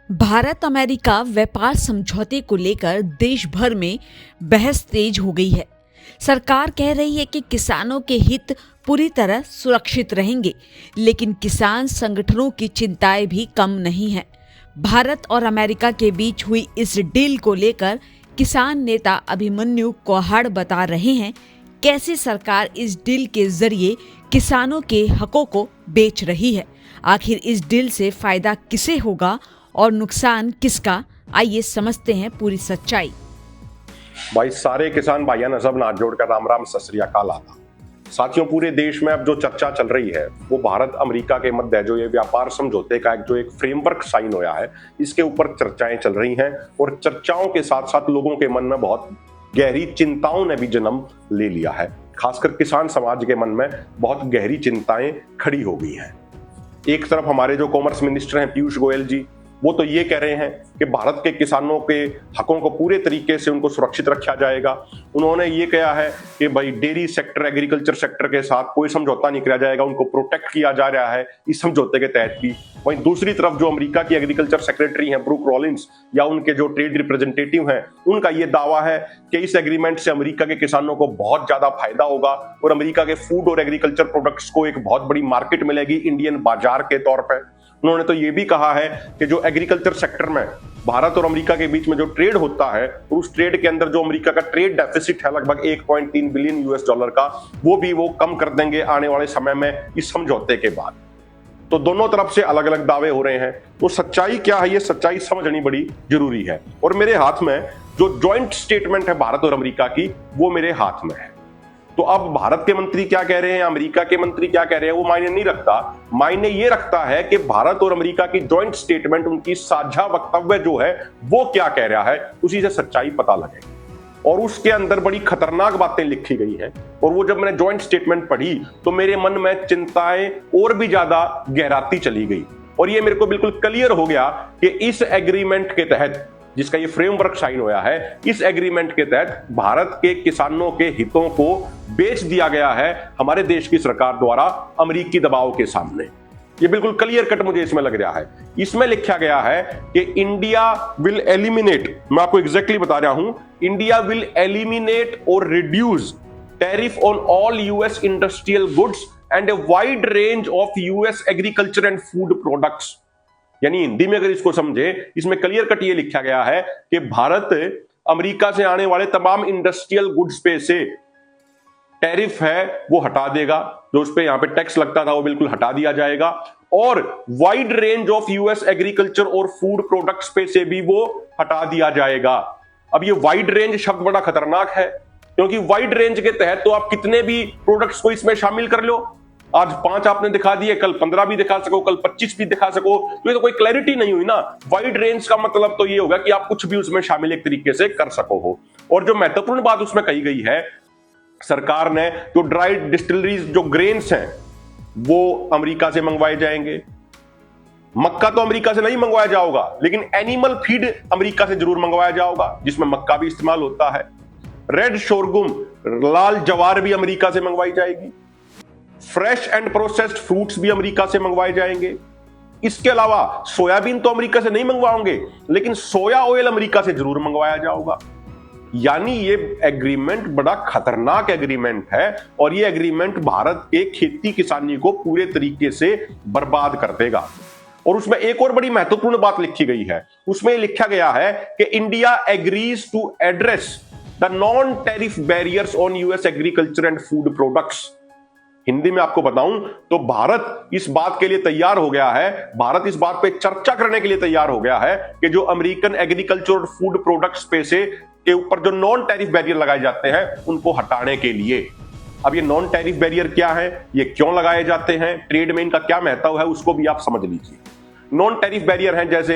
Bharat America व्यापार समझौते को लेकर देश भर में बहस तेज हो गई है। सरकार कह रही है कि किसानों के हित पूरी तरह सुरक्षित रहेंगे, लेकिन किसान संगठनों की चिंताएं भी कम नहीं हैं। भारत और अमेरिका के बीच हुई इस डील को लेकर किसान नेता अभिमन्यु कौहाड़ बता रहे हैं कैसे सरकार इस डील के जरिए किसानों के हकों को बेच रही है। आखिर इस डील से फायदा किसे होगा और नुकसान किसका, आइए समझते हैं पूरी सच्चाई। भाई सारे किसान भाइयों ने सब हाथ जोड़कर राम राम सत श्री अकाल आदा। साथियों, पूरे देश में अब जो चर्चा चल रही है वो भारत अमेरिका के मध्य जो ये व्यापार समझौते का एक फ्रेमवर्क साइन होया है, इसके ऊपर चर्चाएं चल रही हैं और चर्चाओं के साथ साथ लोगों के मन में बहुत गहरी चिंताओं ने भी जन्म ले लिया है। खासकर किसान समाज के मन में बहुत गहरी चिंताएं खड़ी हो गई हैं। एक तरफ हमारे जो कॉमर्स मिनिस्टर हैं पीयूष गोयल जी, वो तो ये कह रहे हैं कि भारत के किसानों के हकों को पूरे तरीके से उनको सुरक्षित रखा जाएगा। उन्होंने ये कहा है कि भाई डेयरी सेक्टर, एग्रीकल्चर सेक्टर के साथ कोई समझौता नहीं किया जाएगा, उनको प्रोटेक्ट किया जा रहा है इस समझौते के तहत भी। वहीं दूसरी तरफ जो अमेरिका की एग्रीकल्चर सेक्रेटरी हैं ब्रूक रॉलिंस, या उनके जो ट्रेड रिप्रेजेंटेटिव हैं, उनका ये दावा है कि इस एग्रीमेंट से अमेरिका के किसानों को बहुत ज्यादा फायदा होगा और अमेरिका के फूड और एग्रीकल्चर प्रोडक्ट्स को एक बहुत बड़ी मार्केट मिलेगी इंडियन बाजार के तौर पर। उन्होंने तो ये भी कहा है कि जो एग्रीकल्चर सेक्टर में भारत और अमेरिका के बीच में जो ट्रेड होता है, तो उस ट्रेड के अंदर जो अमेरिका का ट्रेड डेफिसिट है लगभग 1.3 बिलियन यूएस डॉलर का, वो कम कर देंगे आने वाले समय में इस समझौते के बाद। तो दोनों तरफ से अलग अलग दावे हो रहे हैं, तो सच्चाई क्या है, ये सच्चाई समझनी बड़ी जरूरी है। और मेरे हाथ में जो ज्वाइंट स्टेटमेंट है भारत और अमेरिका की, वो मेरे हाथ में है। तो अब भारत के मंत्री क्या कह रहे हैं, अमेरिका के मंत्री क्या कह रहे हैं, वो मायने नहीं रखता। मायने ये रखता है कि भारत और अमेरिका की जॉइंट स्टेटमेंट, उनकी साझा वक्तव्य जो है वो क्या कह रहा है, उसी से सच्चाई पता लगेगी। और उसके अंदर बड़ी खतरनाक बातें लिखी गई हैं, और वो जब मैंने जॉइंट स्टेटमेंट पढ़ी तो मेरे मन में चिंताएं और भी ज्यादा गहराती चली गई। और ये मेरे को बिल्कुल क्लियर हो गया कि इस एग्रीमेंट के तहत, जिसका ये फ्रेमवर्क साइन हुआ है, इस एग्रीमेंट के तहत भारत के किसानों के हितों को बेच दिया गया है हमारे देश की सरकार द्वारा अमेरिकी दबाव के सामने। ये बिल्कुल क्लियर कट मुझे इसमें लग रहा है। इसमें लिखा गया है कि इंडिया विल एलिमिनेट, मैं आपको एग्जैक्टली बता रहा हूं, इंडिया विल एलिमिनेट और reduce tariff on all US industrial goods and a wide range of US agriculture and food products. यानी हिंदी में अगर इसको समझे, इसमें क्लियर कट ये लिखा गया है कि भारत अमेरिका से आने वाले तमाम इंडस्ट्रियल गुड्स पे से टैरिफ है वो हटा देगा, जो उस पे यहां पे टैक्स लगता था वो बिल्कुल हटा दिया जाएगा, और wide range of US agriculture और फूड प्रोडक्ट्स पे से भी वो हटा दिया जाएगा। अब ये वाइड रेंज शब्द बड़ा खतरनाक है, क्योंकि वाइड रेंज के तहत तो आप कितने भी प्रोडक्ट्स को इसमें शामिल कर लो। आज 5 आपने दिखा दिए, कल 15 भी दिखा सको, कल 25 भी दिखा सको, तो ये तो कोई क्लैरिटी नहीं हुई ना। वाइड रेंज का मतलब तो ये होगा कि आप कुछ भी उसमें शामिल एक तरीके से कर सको हो। और जो महत्वपूर्ण बात उसमें कही गई है, सरकार ने जो ड्राई डिस्टिलरीज जो ग्रेन्स हैं वो अमेरिका से मंगवाए जाएंगे। मक्का तो अमेरिका से नहीं मंगवाया जाएगा, लेकिन एनिमल फीड अमेरिका से जरूर मंगवाया जाएगा, जिसमें मक्का भी इस्तेमाल होता है। रेड शोरगुम, लाल जवार भी अमेरिका से मंगवाई जाएगी। फ्रेश एंड प्रोसेस्ड फ्रूट्स भी अमेरिका से मंगवाए जाएंगे। इसके अलावा सोयाबीन तो अमेरिका से नहीं मंगवाओगे, लेकिन सोया ऑयल अमेरिका से जरूर मंगवाया जाएगा। यानी ये एग्रीमेंट बड़ा खतरनाक एग्रीमेंट है, और ये एग्रीमेंट भारत के खेती किसानी को पूरे तरीके से बर्बाद कर देगा। और उसमें एक और बड़ी महत्वपूर्ण बात लिखी गई है, उसमें लिखा गया है कि India agrees to address the non tariff barriers on US agriculture and food products. Hindi में आपको बताऊं तो भारत इस बात के लिए तैयार हो गया है, भारत इस बात पे चर्चा करने के लिए तैयार हो गया है कि जो अमेरिकन एग्रीकल्चर और फूड प्रोडक्ट्स पे से के ऊपर जो नॉन टैरिफ बैरियर लगाए जाते हैं उनको हटाने के लिए। अब ये नॉन टैरिफ बैरियर क्या है, ये क्यों लगाए जाते हैं, ट्रेड में इनका क्या महत्व है, उसको भी आप समझ लीजिए। नॉन टैरिफ बैरियर है जैसे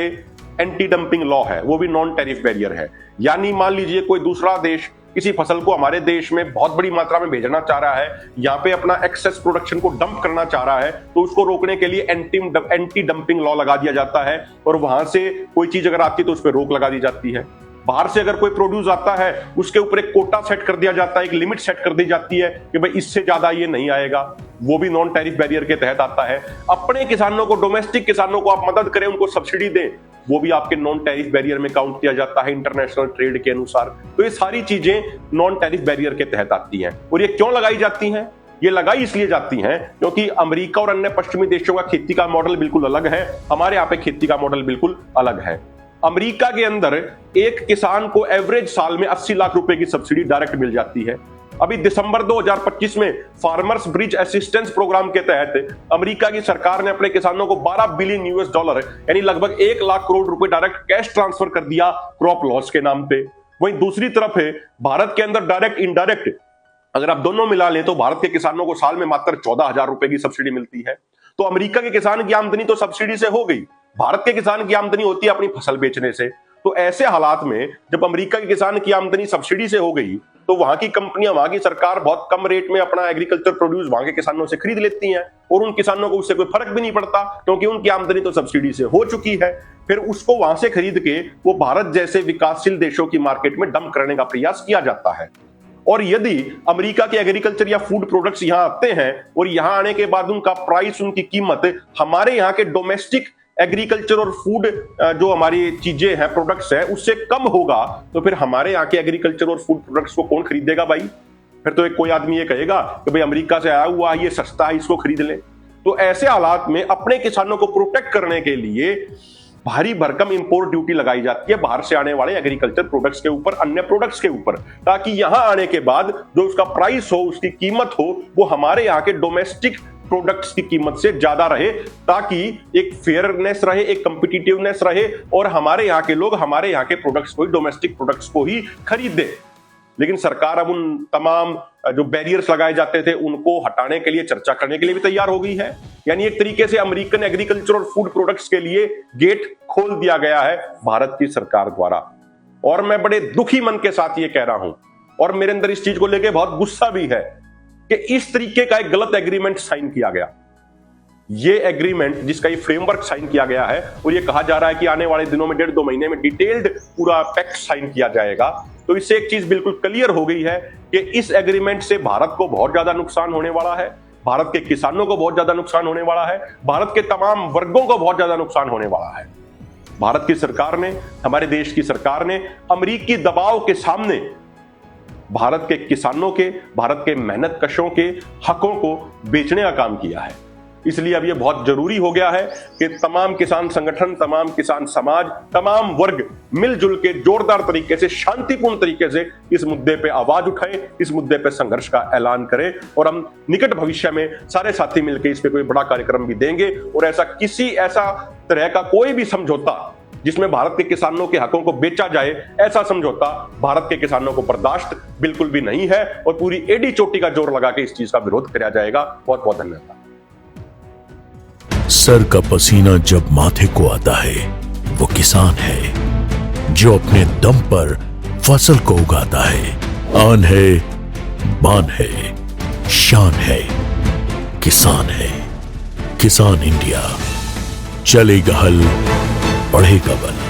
एंटी डंपिंग लॉ है, वो भी नॉन टैरिफ बैरियर है। यानी मान लीजिए कोई दूसरा देश किसी फसल को हमारे देश में बहुत बड़ी मात्रा में भेजना चाह रहा है, यहाँ पे अपना एक्सेस प्रोडक्शन को डंप करना चाह रहा है, तो उसको रोकने के लिए एंटी डंपिंग लॉ लगा दिया जाता है, और वहां से कोई चीज अगर आती है तो उस पर रोक लगा दी जाती है। बाहर से अगर कोई प्रोड्यूस आता है उसके ऊपर एक कोटा सेट कर दिया जाता है, एक लिमिट सेट कर दी जाती है कि भाई इससे ज्यादा ये नहीं आएगा, वो भी नॉन टैरिफ बैरियर के तहत आता है। अपने किसानों को, डोमेस्टिक किसानों को आप मदद करें, उनको सब्सिडी दें, वो भी आपके नॉन टैरिफ बैरियर में काउंट किया जाता है इंटरनेशनल ट्रेड के अनुसार। तो ये सारी चीजें नॉन टैरिफ बैरियर के तहत आती हैं। और ये क्यों लगाई जाती हैं? ये लगाई इसलिए जाती हैं क्योंकि अमेरिका और अन्य पश्चिमी देशों का खेती का मॉडल बिल्कुल अलग है, हमारे यहाँ पे खेती का मॉडल बिल्कुल अलग है। अमेरिका के अंदर एक किसान को एवरेज साल में 80 लाख रुपए की सब्सिडी डायरेक्ट मिल जाती है। अभी दिसंबर 2025 में फार्मर्स ब्रिज असिस्टेंस प्रोग्राम के तहत अमेरिका की सरकार ने अपने किसानों को $12 बिलियन यानी लगभग 1 लाख करोड़ रुपए डायरेक्ट कैश ट्रांसफर कर दिया क्रॉप लॉस के नाम पे। वहीं दूसरी तरफ है भारत के अंदर डायरेक्ट इनडायरेक्ट अगर आप दोनों मिला लें तो भारत के किसानों को साल में मात्र 14,000 रुपए की सब्सिडी मिलती है। तो अमेरिका के किसान की आमदनी तो सब्सिडी से हो गई, भारत के किसान की आमदनी होती है अपनी फसल बेचने से। तो ऐसे हालात में जब अमेरिका के किसान की आमदनी सब्सिडी से हो गई तो वहां की कंपनियां, वहां की सरकार बहुत कम रेट में अपना एग्रीकल्चर प्रोड्यूस वहां के किसानों से खरीद लेती हैं और उन किसानों को उससे कोई फर्क भी नहीं पड़ता क्योंकि उनकी आमदनी तो सब्सिडी से हो चुकी है। फिर उसको वहां से खरीद के वो भारत जैसे विकासशील देशों की मार्केट में डंप करने का प्रयास किया जाता है। और यदि अमेरिका के एग्रीकल्चर या फूड प्रोडक्ट्स यहां आते हैं और यहां आने के बाद उनका प्राइस, उनकी कीमत हमारे यहाँ के डोमेस्टिक एग्रीकल्चर और फूड जो हमारी चीजें हैं, प्रोडक्ट्स हैं, उससे कम होगा तो फिर हमारे यहाँ के एग्रीकल्चर और फूड प्रोडक्ट्स को कौन खरीदेगा भाई? फिर तो एक कोई आदमी ये कहेगा कि भाई अमेरिका से आया हुआ है, ये सस्ता है, इसको खरीद ले। तो ऐसे हालात में अपने किसानों को प्रोटेक्ट करने के लिए भारी भरकम इंपोर्ट ड्यूटी लगाई जाती है बाहर से आने वाले एग्रीकल्चर प्रोडक्ट्स के ऊपर, अन्य प्रोडक्ट्स के ऊपर, ताकि यहां आने के बाद जो उसका प्राइस हो, उसकी कीमत हो, वो हमारे यहाँ के डोमेस्टिक प्रोडक्ट्स की कीमत से ज्यादा रहे, ताकि एक फेयरनेस रहे, एक कंपिटिटिवनेस रहे और हमारे यहाँ के लोग हमारे यहाँ के प्रोडक्ट्स को ही, डोमेस्टिक प्रोडक्ट्स को ही खरीदे। लेकिन सरकार अब उन तमाम जो बैरियर्स लगाए जाते थे उनको हटाने के लिए, चर्चा करने के लिए भी तैयार हो गई है। यानी एक तरीके से अमेरिकन एग्रीकल्चर और फूड प्रोडक्ट्स के लिए गेट खोल दिया गया है भारत की सरकार द्वारा। और मैं बड़े दुखी मन के साथ ये कह रहा हूं और मेरे अंदर इस चीज को लेकर बहुत गुस्सा भी है कि इस तरीके का एक गलत एग्रीमेंट साइन किया गया। ये एग्रीमेंट जिसका ये फ्रेमवर्क साइन किया गया है और ये कहा जा रहा है कि आने वाले दिनों में 1.5-2 महीने में डिटेल्ड पूरा पैक्ट साइन किया जाएगा, तो इससे एक चीज बिल्कुल क्लियर हो गई है कि इस एग्रीमेंट से भारत को बहुत ज्यादा नुकसान होने वाला है, भारत के किसानों को बहुत ज्यादा नुकसान होने वाला है, भारत के तमाम वर्गों को बहुत ज्यादा नुकसान होने वाला है। भारत की सरकार ने, हमारे देश की सरकार ने अमेरिकी दबाव के सामने भारत के किसानों के, भारत के मेहनत कशों के हकों को बेचने का काम किया है। इसलिए अब यह बहुत जरूरी हो गया है कि तमाम किसान संगठन, तमाम किसान समाज, तमाम वर्ग मिलजुल के जोरदार तरीके से, शांतिपूर्ण तरीके से इस मुद्दे पे आवाज उठाएं, इस मुद्दे पे संघर्ष का ऐलान करें और हम निकट भविष्य में सारे साथी मिलकर इस पे कोई बड़ा कार्यक्रम भी देंगे। और ऐसा तरह का कोई भी समझौता जिसमें भारत के किसानों के हकों को बेचा जाए, ऐसा समझौता भारत के किसानों को बर्दाश्त बिल्कुल भी नहीं है और पूरी एडी चोटी का जोर लगा के इस चीज का विरोध किया जाएगा। बहुत बहुत धन्यवाद। सर का पसीना जब माथे को आता है वो किसान है जो अपने दम पर फसल को उगाता है। आन है, बान है, शान है, किसान है। किसान इंडिया, चलेगा हल, बढ़ेगा बल।